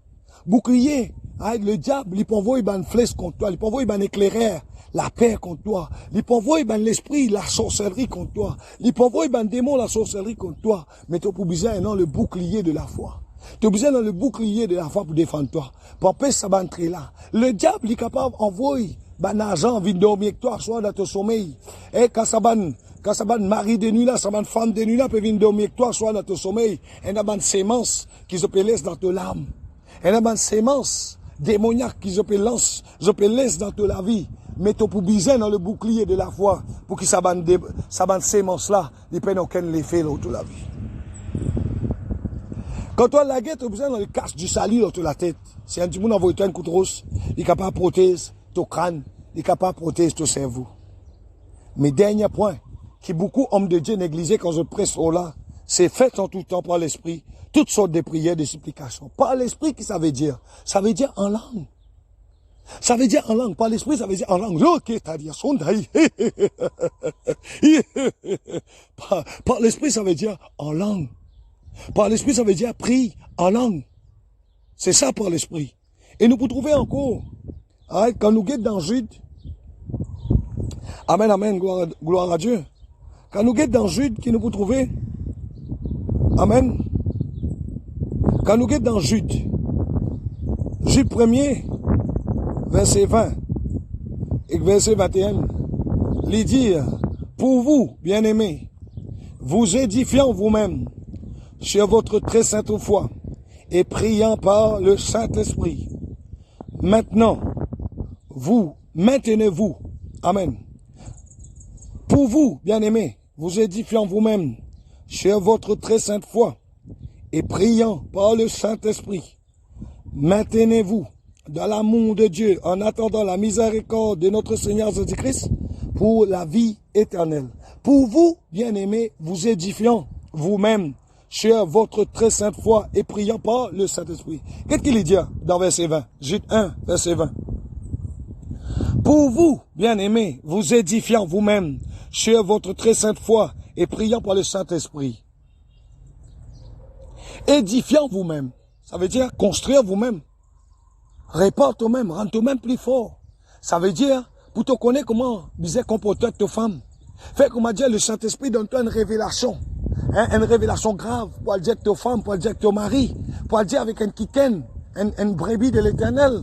Bouclier, le diable, il peut envoyer une flèche contre toi, il peut envoyer un éclaireur. la paix contre toi. Il peut envoyer ben l'esprit, la sorcellerie contre toi. Il peut envoyer ben démon, la sorcellerie contre toi. Mais tu as besoin dans le bouclier de la foi. Tu as besoin dans le bouclier de la foi pour défendre toi. Pour empêcher ça d'entrer là. Le diable est capable d'envoyer ben argent, envie de dormir avec toi, soit dans ton sommeil. Et quand ça mari de nuit là, ça va femme de nuit là, peut venir dormir avec toi, soit dans ton sommeil. Et dans une sémence qui se laisse dans ton âme. Et dans une sémence démoniaque qui se laisse dans ta vie. Mais tu as besoin dans le bouclier de la foi pour que ça va sémence là, il peut aucun effet dans toute la vie. Quand tu as la guerre, tu as besoin dans le casque du salut dans la tête. Si un petit monde envoie un coup de rose, il est capable de protéger ton crâne, il est capable de protéger ton cerveau. Mais dernier point, qui beaucoup hommes de Dieu négligés quand je presse au là, c'est fait en tout temps par l'esprit, toutes sortes de prières, de supplications. Par l'esprit, qui ça veut dire? Ça veut dire en langue. Ça veut dire en langue. Par l'esprit, ça veut dire en langue. Par l'esprit, ça veut dire en langue. Par l'esprit, ça veut dire prie en langue. C'est ça par l'esprit. Et nous pouvons trouver encore, quand nous guettons dans Jude, amen, amen, gloire à Dieu. Quand nous guettons dans Jude, qui nous pouvons trouver, amen. Quand nous guettons dans Jude 1er, verset 20 et verset 21, il dit, pour vous, bien-aimés, vous édifiant vous-même sur votre très sainte foi et priant par le Saint-Esprit. Maintenant, vous, maintenez-vous. Amen. Pour vous, bien-aimés, vous édifiant vous-même sur votre très sainte foi et priant par le Saint-Esprit. Maintenez-vous dans l'amour de Dieu en attendant la miséricorde de notre Seigneur Jésus-Christ pour la vie éternelle. Pour vous, bien-aimés, vous édifiant vous-même sur votre très sainte foi et priant par le Saint-Esprit. Qu'est-ce qu'il dit dans verset 20? Jude 1, verset 20. Pour vous, bien-aimés, vous édifiant vous-même sur votre très sainte foi et priant par le Saint-Esprit. Édifiant vous-même, ça veut dire construire vous-même. Répare toi-même, rendre toi-même plus fort. Ça veut dire, pour te connaître comment disait comporter ta femme. Fait comment dire, le Saint-Esprit donne-toi une révélation. Une révélation grave pour le dire que ta femme, pour le dire que ton mari, pour le dire avec un kitten, une brebis de l'Éternel.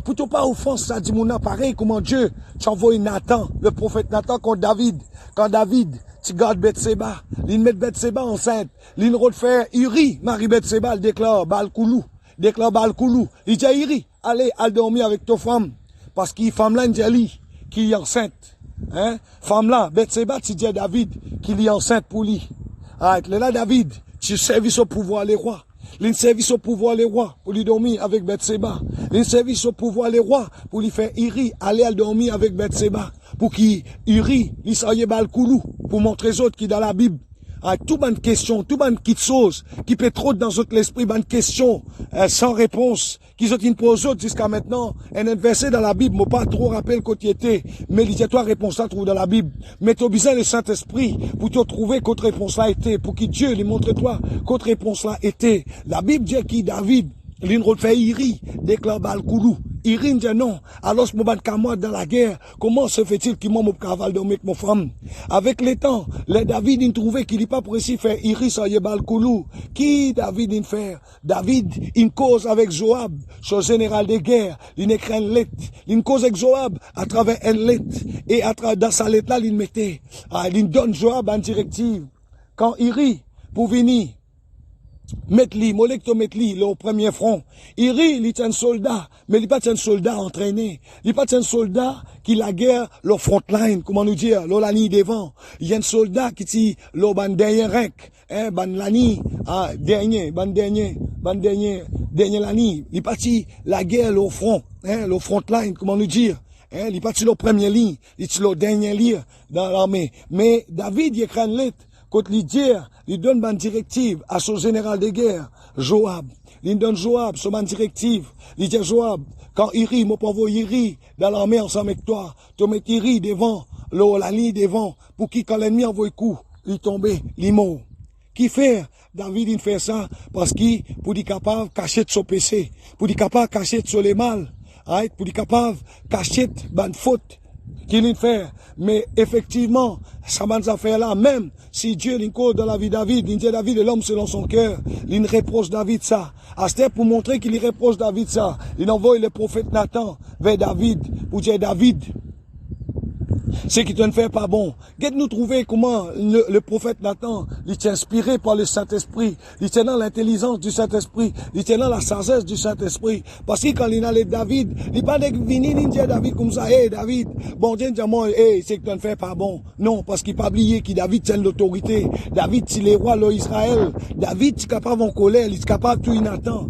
Pour ne pas offenser ça, dit mon pareil, comment Dieu, tu envoies Nathan, le prophète Nathan contre David. Quand David, tu gardes Bethséba, l'île met Bethséba enceinte, l'île refait Uri, Marie Bethséba, elle déclare Balkoulou, il dit à Uri, allez, allez dormir avec ta femme, parce qu'il femme là, qui est enceinte. Femme là, Bethséba, tu dis à David, qu'il est enceinte pour lui. Là, David, tu servis au pouvoir les rois. Il service au pouvoir les rois pour lui dormir avec Bethséba. Il service au pouvoir les rois pour lui faire Uri aller à dormir avec Bethséba. Pour qu'il Uri, il s'aille Balkoulou, pour montrer aux autres qui dans la Bible. Tout bonne question, tout bonne petite chose qui peut trop dans votre l'esprit, bonne question sans réponse qui ont une pose autres jusqu'à maintenant. Un verset dans la Bible, moi pas trop rappel côté était, mais il y a toi réponse là trouve dans la Bible. Mais tu as besoin le Saint-Esprit pour te trouver qu'autre réponse là était, pour que Dieu lui montre toi qu'autre réponse là était. La Bible dit qui David, l'île fait Iri, déclare Balkoulou. Iri dit non. Alors, je me dans la guerre. Comment se fait-il qu'il m'a mon cavale de avec mon femme? Avec les temps, les David, il trouvait qu'il n'est pas pour ici faire Iri, ça y est Balkoulou. Qui David, il fait? David, il cause avec Joab, son général de guerre. Il écrit une lettre. Il cause avec Joab à travers une lettre. Et à travers, dans sa lettre là, il mettait, il donne Joab en directive. Quand Iri, pour venir, Metli, Molekto Metli, le premier front. Iri, il est un soldat, mais il n'est pas un soldat entraîné. Il n'est pas un soldat qui la guerre, le front line, comment nous dire, la ligne devant. Il y a un soldat qui dit, le ban dernier rank, ban lani, dernier lani. Il est parti la guerre, le front line, comment nous dire. Il est parti le premier ligne, il est le dernier ligne dans l'armée. Mais David, il écrit une lettre. Quand il dit, il donne une directive à son général de guerre, Joab. Il donne Joab, son directive. Il dit Joab, quand Iri, mon pauvre Iri, dans l'armée ensemble avec toi, tu mets Iri devant, la ligne devant, pour qu'il, quand l'ennemi envoie un coup, il tombe, il mort. Qui fait? David, il fait ça, parce qu'il, pour être capable de cacher son péché, pour être capable de cacher son les mal, pour être capable de cacher une faute, qu'il fait. Mais effectivement, ça m'a fait là, même si Dieu l'incode dans la vie de David, il dit David est l'homme selon son cœur, il reproche David ça. À ce pour montrer qu'il reproche David ça, il envoie le prophète Nathan vers David, pour dire David, ce qui te ne fait pas bon. Qu'est-ce que nous trouver comment le prophète Nathan, il est inspiré par le Saint-Esprit, il tient dans l'intelligence du Saint-Esprit, il tient dans la sagesse du Saint-Esprit. Parce que quand il allait David, il pas venir il dit David comme ça, hey David, bon Dieu dit moi, hey, c'est que tu ne fais pas bon. Non, parce qu'il pas oublié que David tient l'autorité. David, c'est le roi d'Israël. David, c'est capable en colère, il est capable de tout Nathan.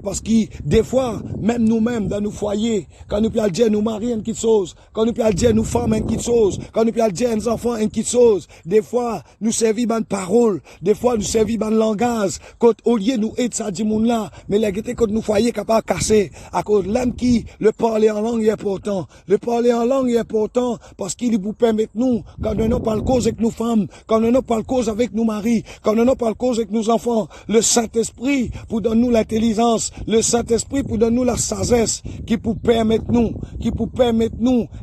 Parce que des fois, même nous-mêmes, dans nos foyers, quand nous pouvons dire nous marier une petite chose, quand nous pouvons dire nous femmes une petite chose, quand nous pouvons dire nos enfants une petite chose, des fois, nous servions de parole, des fois, nous servions de langage, quand au lieu nous aider ça dit moun là, mais la guette quand nous foyers capable casser, à cause de l'âme qui, le parler en langue est important. Le parler en langue est important parce qu'il vous permet nous, quand nous n'avons pas le cause avec nos femmes, quand nous n'avons pas le cause avec nos maris, quand nous n'avons pas le cause avec nos enfants, le Saint-Esprit pour donner nous l'intelligence, le Saint-Esprit pour donner nous la sagesse, qui pour permettre nous,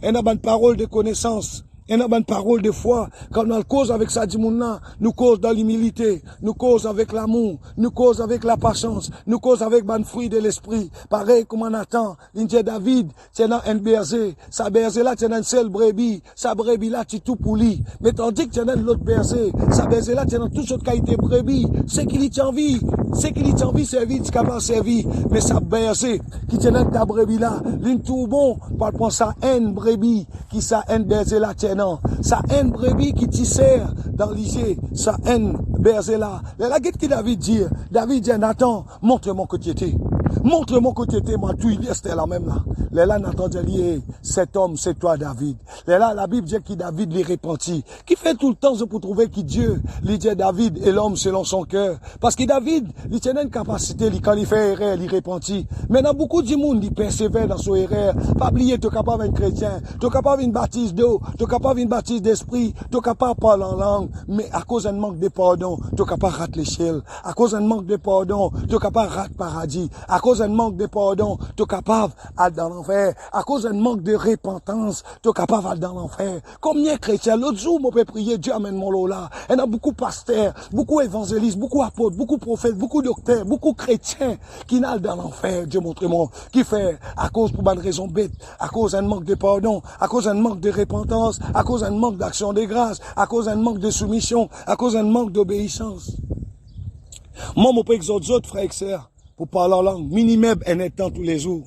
une bonne parole de connaissance. Et une bonne parole de foi, quand on cause avec ça, nous cause dans l'humilité, nous cause avec l'amour, nous cause avec la patience, nous cause avec bon fruit de l'esprit. Pareil comme on attend, l'Indien David, c'est dans un berger, sa berger là, c'est dans une seule brebis, sa brebis là, c'est tout pour lui. Mais tandis que c'est dans l'autre berger, sa berger là, c'est dans toute autre qualité brebis, c'est qu'il y a envie, servir, c'est capable de servir. Mais sa berger, qui tient dans ta brebis là, l'une tout bon, par rapport à sa haine brebis, qui sa haine berger là, non, sa haine brebis qui t'y sert dans l'IG, sa haine berger là. La guette qui David dit, Nathan, montre-moi que tu étais. Montre-moi que tu étais, moi, tout il c'était la même là. Là, Nathan dit, cet homme, c'est toi, David. Là, la Bible dit que David les repentit. Qui fait tout le temps pour trouver que Dieu, il dit David est l'homme selon son cœur. Parce que David, il tient une capacité, quand il fait erreur, il repentit. Maintenant, beaucoup de monde, il persévère dans son erreur. Pas oublier, tu es capable d'être chrétien, tu es capable d'une baptise d'eau, tu es capable d'une baptise d'esprit, tu es capable de parler en langue, mais à cause d'un manque de pardon, tu es capable de rater l'échelle. À cause d'un manque de pardon, tu es capable de rater le paradis. À cause d'un manque de pardon, tu es capable d'aller dans l'enfer. À cause d'un manque de repentance, tu es capable d'aller dans l'enfer. Combien de chrétiens, l'autre jour, on peut prier, Dieu amène mon lot là. Il y a beaucoup de pasteurs, beaucoup d'évangélistes, beaucoup d'apôtres, beaucoup de prophètes, beaucoup de docteurs, beaucoup de chrétiens qui n'allent dans l'enfer. Dieu montre-moi. Qui fait à cause pour une raison bête, à cause d'un manque de pardon, à cause d'un manque de repentance, à cause d'un manque d'action de grâce, à cause d'un manque de soumission, à cause d'un manque d'obéissance. Moi, je peux exhorter d'autres frères et sœurs pour parler en langue. Minimum, un temps tous les jours.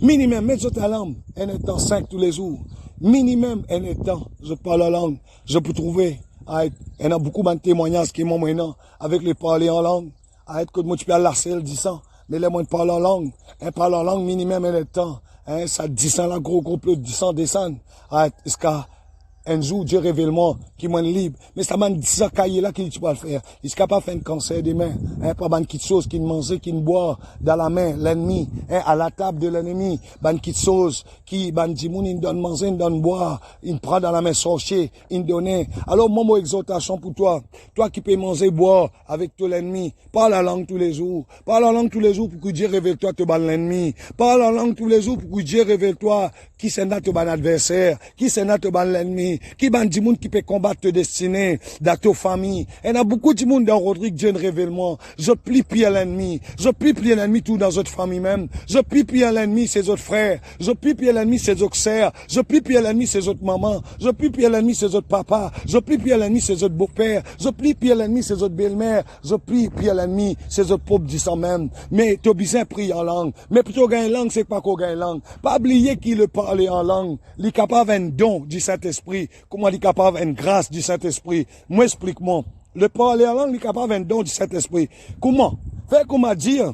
Minimum, mettre d'autres à langue, un temps 5 tous les jours. Minimum, un temps, je parle en langue. Je peux trouver, il y a beaucoup de témoignages qui m'ont maintenant avec les parler en langue. Que moi, tu peux lasser le 10 ans. Mais les moins de parler en langue. Un parle en langue, minimum, un temps. Ça 10 ans là, gros plus de 10 ans descend. Est-ce que un jour, Dieu révèle-moi, qui m'en libre. Mais ça m'a dit ça, cahier là, qu'il tu peux le faire. Il est capable de faire un cancer des mains. Pas ban petite chose qui mange, qui boit dans la main, l'ennemi, à la table de l'ennemi. Ban petite chose qui, ban dimoun, il donne manger, il donne boire, il prend dans la main sorcier, il donne. Alors, moi, mon exhortation pour toi. Toi qui peux manger, boire avec ton ennemi. Parle la langue tous les jours. Parle la langue tous les jours pour que Dieu révèle-toi, te ban l'ennemi. Parle la langue tous les jours pour que Dieu révèle-toi, qui c'est là te ban adversaire, qui c'est là te ban l'ennemi. Qui ban du monde qui peut combattre te destinée dans ta famille. Il y a beaucoup de monde dans Rodrigue, Dieu révèle-moi. Je plie à l'ennemi. Je plie l'ennemi tout dans votre famille même. Je plie à l'ennemi ses autres frères. Je plie à l'ennemi ses autres sœurs. Je plie à l'ennemi ses autres mamans. Je plie à l'ennemi ses autres papas. Je plie à l'ennemi ses autres beaux-pères. Je plie à l'ennemi ses autres belles-mères. Je plie à l'ennemi ses autres pauvres disant même. Mais tu as besoin de prier en langue. Mais plutôt gagner langue, c'est pas qu'on gagne langue. Pas oublier qu'il le parle en langue. Il est capable d'un don du Saint-Esprit. Comment il est capable d'une grâce du Saint-Esprit? Moi, explique-moi. Le parler en langue, il est capable d'un don du Saint-Esprit. Comment? Fait comment dire,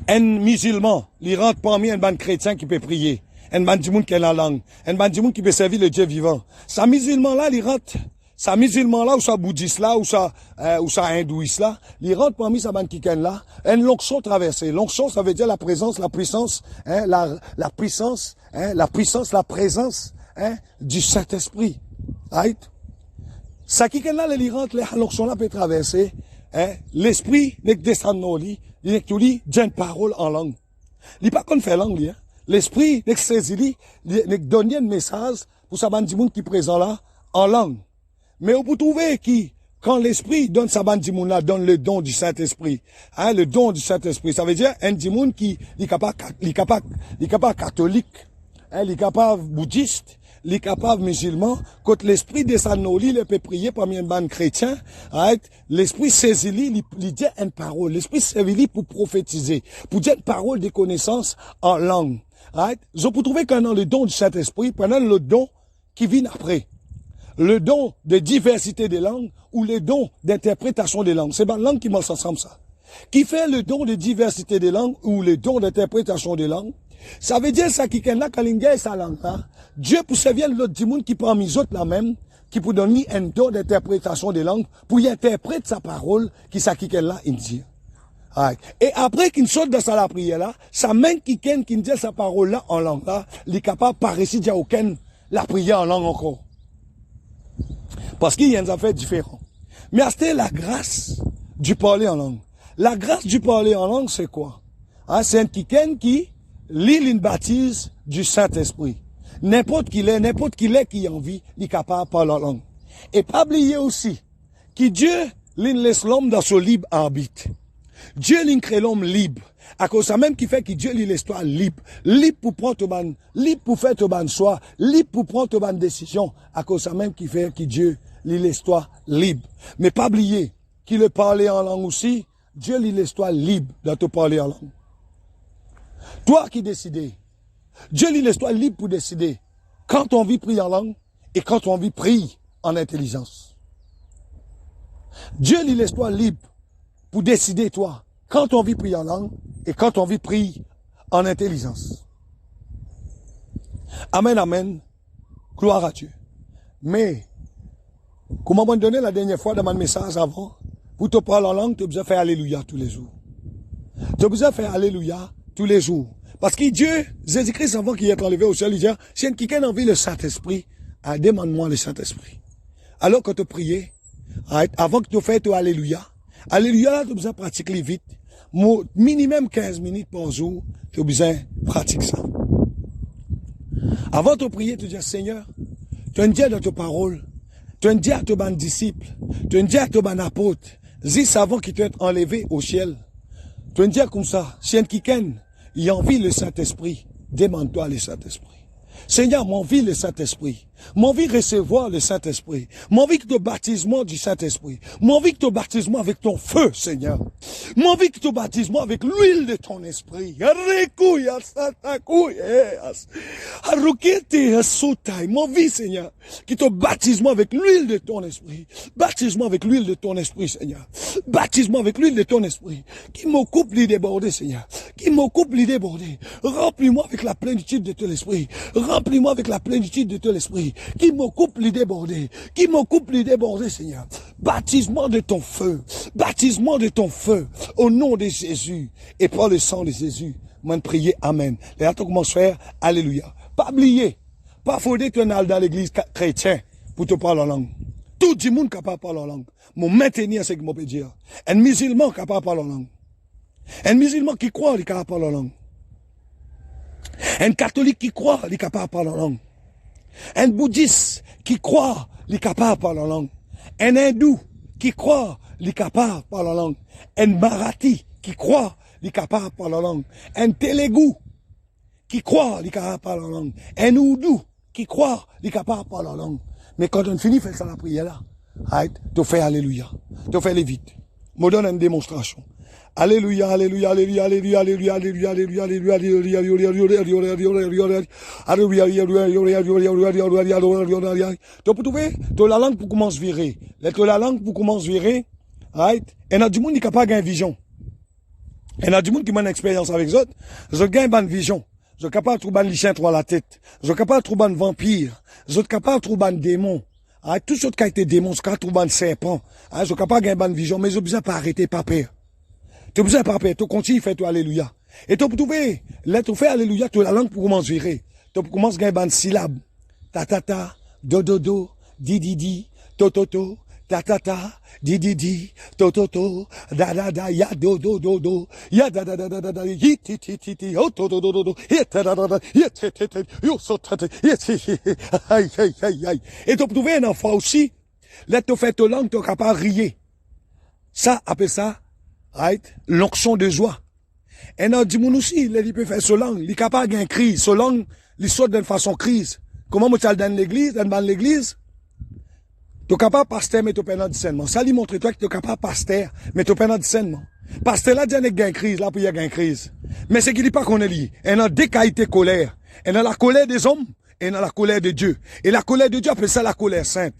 un musulman, il rentre parmi un ban chrétien qui peut prier. Un ban du monde qui est la langue. Un ban du monde qui peut servir le Dieu vivant. Ça musulman là, il rentre. Ça musulman là, ou ça bouddhiste là, ou ça hindouiste là, il rentre parmi sa ban kiken là. Un l'onction traversée. L'onction, ça veut dire la présence, la puissance, la puissance, la puissance, la présence, du Saint-Esprit. Right? Ça qui là, les rentre, l'onction là peut traverser, l'esprit n'est que descend dans lui, il n'est que lui, dit une parole en langue. Il n'est pas qu'on fait langue, l'esprit, n'est saisi, n'est donné un message pour sa bande qui présent là, en langue. Mais on peut trouver qui, quand l'esprit donne sa bande là, donne le don du Saint-Esprit. Hein, le don du Saint-Esprit. Ça veut dire, un dimoun qui, est capable catholique, hein, il est capable bouddhiste, il est capable musulman, quand l'esprit descend dans lui, il peut prier parmi une bande chrétien, right? L'esprit saisit lui, il dit une parole. L'esprit saisit lui pour prophétiser, pour dire une parole de connaissance en langue. Right? Je peux trouver qu'on a le don du Saint-Esprit, pendant le don qui vient après. Le don de diversité des langues ou le don d'interprétation des langues. C'est pas la langue qui marche ensemble, ça. Qui fait le don de diversité des langues ou le don d'interprétation des langues. Ça veut dire ça qui est là, quand il sa langue là. Dieu pour servir l'autre du monde qui parmi les autres là même, qui pour donner un don d'interprétation des langues, pour y interpréter sa parole, qui ça qui est là, il dit. Et après qu'il saute dans sa prière là, sa main qui dit sa parole là en langue là, il est capable par récit dire aucun la prière en langue encore. Parce qu'il y a des affaires différentes. Mais c'était la grâce du parler en langue. La grâce du parler en langue, c'est quoi? C'est un qui lit une baptise du Saint-Esprit. N'importe qui est qui a envie, il est capable de parler en langue. Et pas oublier aussi que Dieu laisse l'homme dans son libre arbitre. Dieu crée l'homme libre. À cause ça même qui fait que Dieu laisse toi libre. Libre pour prendre ton ban, libre pour faire ton ban choix, libre pour prendre ton ban décision. À cause ça même qui fait que Dieu laisse toi libre. Mais pas oublier qu'il le parler en langue aussi, Dieu laisse toi libre de te parler en langue. Toi qui décides, Dieu laisse toi libre pour décider quand on vit prier en langue et quand on vit prier en intelligence. Dieu laisse toi libre pour décider toi quand on vit prier en langue et quand on vit prier en intelligence. Amen, amen. Gloire à Dieu. Mais, comme on m'a donné la dernière fois dans mon message avant, pour te parler en langue, tu as besoin de faire Alléluia tous les jours. Tu as besoin de faire Alléluia tous les jours. Parce que Dieu, Jésus-Christ, avant qu'il est enlevé au ciel, il dit, si quelqu'un a envie le Saint-Esprit, demande-moi le Saint-Esprit. Alors que tu pries, avant que tu fasses ton Alléluia, Alléluia, tu as besoin de pratiquer vite. Minimum 15 minutes par jour, tu as besoin de pratiquer ça. Avant de prier, tu dis, Seigneur, tu as dit dans ta parole, tu as dit à ton disciple, tu as dit à ton apôtre, dis avant qu'il t'ait enlevé au ciel. Tu as dit comme ça, si quelqu'un il a envie le Saint-Esprit, demande-toi le Saint-Esprit. Seigneur, mon vie le Saint-Esprit. Mon vie recevoir le Saint-Esprit. Mon vie que te baptisement du Saint-Esprit. Mon vie que te baptisement avec ton feu, Seigneur. Mon vie que te baptisement avec l'huile de ton esprit. Mon vie, Seigneur, qui te baptisement avec l'huile de ton esprit. Baptisement avec l'huile de ton esprit, Seigneur. Baptisement avec l'huile de ton esprit. Qui m'occupe les déborder, Seigneur. Qui m'occupe les déborder. Remplis-moi avec la plénitude de ton esprit. Remplis-moi avec la plénitude de ton esprit. Qui m'occupe les déborder. Qui m'occupe les déborder, Seigneur. Baptisement de ton feu. Baptisement de ton feu. Au nom de Jésus. Et par le sang de Jésus. Moi, prier Amen. Les attends commence à faire Alléluia. Pas oublier. Pas faudrait que tu ailles dans l'église chrétienne pour te parler en langue. Tout le monde capable de parler en langue. Mon maintenir ce que je peux dire. Un musulman capable de parler en langue. Un musulman qui croit, il est capable de parler en langue. Un catholique qui croit, il est capable de parler en langue. Un bouddhiste qui croit, il est capable de parler en langue. Un hindou qui croit, il est capable de parler en langue. Un marathi qui croit, il est capable de parler en langue. Un télégou qui croit, il est capable de parler en langue. Un oudou qui croit, il est capable de parler en langue. Mais quand on finit, fait ça la prière là, tu fais Alléluia. Tu fais les vite. Me donne une démonstration. Alléluia, alléluia, alléluia, alléluia, alléluia, alléluia, alléluia, alléluia, alléluia, alléluia. Tu peux trouver, tu la langue pour commencer à virer. La langue pour commencer à virer, right? Et il y a du monde qui n'a pas gagné vision. Il y a du monde qui a une expérience avec eux. Je gagne une vision. Je suis capable de trouver un lichin à la tête. Je suis capable de trouver un vampire. Je suis capable de trouver un démon. Tout ce qui a été démon, je suis capable de trouver un serpent. Je suis capable de gagner une vision, mais je besoin pas arrêter, pas peur. Tu as besoin de pas peur. Tu continues, fais toi Alléluia. Et tu peux trouver, là, tu fais Alléluia, tu as la langue pour commencer à virer. Tu commences à gagner une syllabe. Ta ta ta, do do do, di di di, to to to, ta ta ta, di di di, to to to, da da da, ya do do do do, ya da da da da da da, yi ti ti ti ti, oh to do do do do, ya ta da da da, ya te te te, yo so ta te, ya ti, aïe aïe aïe aïe. Et tu trouves un enfant aussi, là tu fais ta langue, tu es capable de rire. Ça, appelle ça, right, l'onction de joie. Et non, dis-moi aussi, il peut faire ce langue, il est capable de gagner crise, ce langue, il saute d'une façon crise. Comment tu as dans l'église, dans l'église? Tu es capable de pasteur, mais tu es pas discernement. Ça lui montre toi que tu es capable de pasteur, mais tu es pas discernement. Pasteur là, dit qu'il y a une crise, là, puis il y a une crise. Mais c'est qu'il dit pas qu'on est lié. Et dans deux qualités colère. Et dans la colère des hommes, et dans la colère de Dieu. Et la colère de Dieu, appelle ça la colère sainte.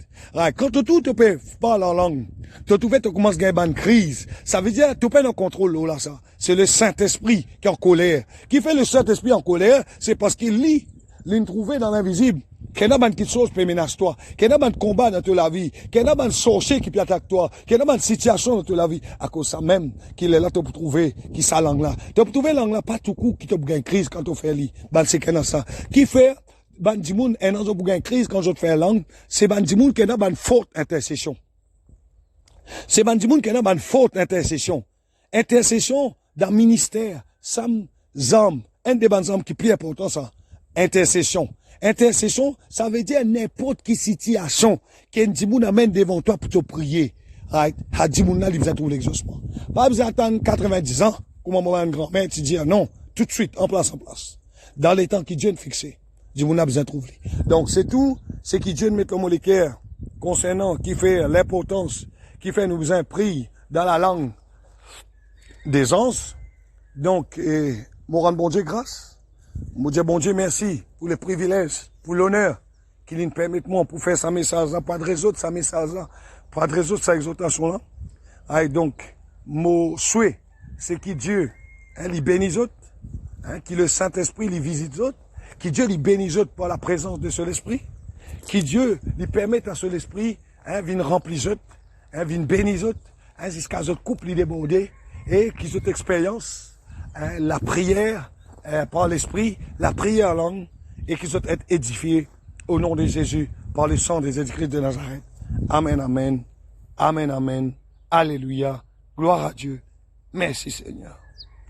Quand tu peux parler en langue, tu commences à gagner une crise. Ça veut dire, tu peux dans contrôle, là, ça. C'est le Saint-Esprit qui est en colère. Qui fait le Saint-Esprit en colère? C'est parce qu'il lit, l'introuvé dans l'invisible. Qu'il y a une chose qui menace toi, qu'il y a un combat dans toute la vie, qu'il y a un sorcier qui peut attaquer toi, qu'il y a une situation dans toute la vie, à cause de ça même, qu'il est là pour trouver, qui sa langue là. Tu peux trouver langue là, pas tout coup, qui te gagne crise quand tu fais lit. C'est qu'il y a ça. Qui fait, bandimoun, et non, tu gagne crise quand je te fais langue, c'est bandimoun qui a une forte intercession. C'est bandimoun qui a une forte intercession. Intercession dans le ministère, Sam, Zam, un des bandes qui plie important ça. Intercession. Intercession, ça veut dire n'importe quelle situation qu'un dimoun amène devant toi pour te prier. Right? Ha dimoun là, il vous a trouvé l'exaucement. Pas besoin d'attendre 90 ans, comme un grand-mère, tu dis non, tout de suite, en place. Dans les temps qui Dieu a fixé, dimoun a besoin de trouver. Donc c'est tout, c'est qui Dieu met le molécule concernant, qui fait l'importance, qui fait nous besoin prier dans la langue des anges. Donc, mon rendre bon Dieu grâce. Mon Dieu, bon Dieu, merci pour les privilèges, pour l'honneur qu'il nous permet moi pour faire sa message-là, pas de résoudre sa message-là, pas de résoudre sa exhortation-là. Et donc, mon souhait, c'est que Dieu, il bénisse autres, que le Saint-Esprit lui visite autres, que Dieu lui bénisse autres par la présence de son esprit, que Dieu lui permette à son esprit, vienne remplir autres, vienne bénir autres, jusqu'à ce couple lui déborder, et qu'ils aient expérience, la prière, par l'esprit, la prière en langue, et qu'ils soient édifiés au nom de Jésus, par le sang des Jésus-Christ de Nazareth. Amen, amen. Amen, amen. Alléluia. Gloire à Dieu. Merci Seigneur.